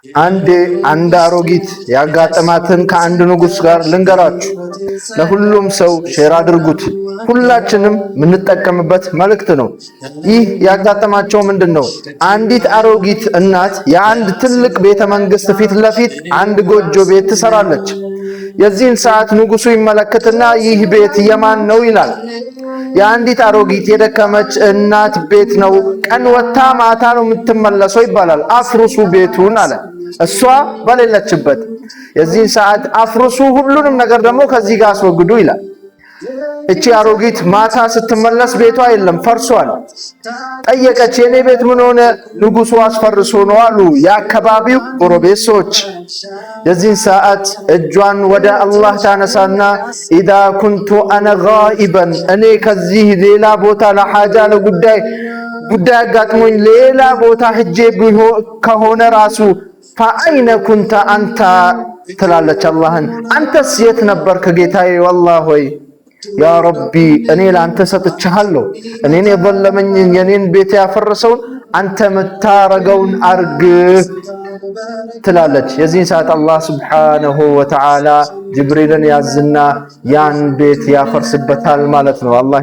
አንድ አሮጊት ያጋጠማትን ከአንድ ንጉስ ጋር ልንገራችሁ። ለሁሉም ሰው ሼር አድርጉት። ሁላችንም የምንጠቀምበት መልእክት ነው። ይህ ያጋጠማቸው ምንድነው? አንዲት አሮጊት እናት የአንድ ትልቅ ቤተ መንግስት ፊት ለፊት አንድ ጎጆ ቤት ትሰራለች። የዚህን ሰዓት ንጉሱ ይመለከትና ይህ ቤት የማን ነው ይላል። የአንዲት አሮጊት የደከመች እናት ቤት ነው፣ ቀን ወታ ማታ ነው የምትመለሰው ይባላል። አፍርሱ ቤቱን አለ፣ እሷ በሌለችበት። የዚህን ሰዓት አፍርሱ፣ ሁሉንም ነገር ደግሞ ከዚህ ጋር አስወግዱ ይላል። እቺ አሮጊት ማታ ስትመለስ ቤቷ የለም፣ ፈርሷል። ጠየቀች፣ የኔ ቤት ምን ሆነ? ንጉሱ አስፈርሶ ነው አሉ የአካባቢው ጎረቤት ሰዎች። የዚህን ሰዓት እጇን ወደ አላህ ታነሳና ኢዛ ኩንቱ አነ ጋኢበን፣ እኔ ከዚህ ሌላ ቦታ ለሐጃ ለጉዳይ አጋጥሞኝ ሌላ ቦታ ሄጄ ከሆነ ራሱ ፈአይነ ኩንተ አንተ ትላለች አላህን። አንተስ የት ነበርክ ጌታዬ? ወላሂ ሆይ ያ ረቢ እኔ ላንተ ሰጥቻለሁ። እኔን የበለመኝን የኔን ቤት ያፈረሰውን አንተ መታረገውን አርግ ትላለች። የዚህን ሰዓት አላህ ሱብሓነሁ ወተዓላ ጅብሪልን ያዝና ያን ቤት ያፈርስበታል ማለት ነው። አላህ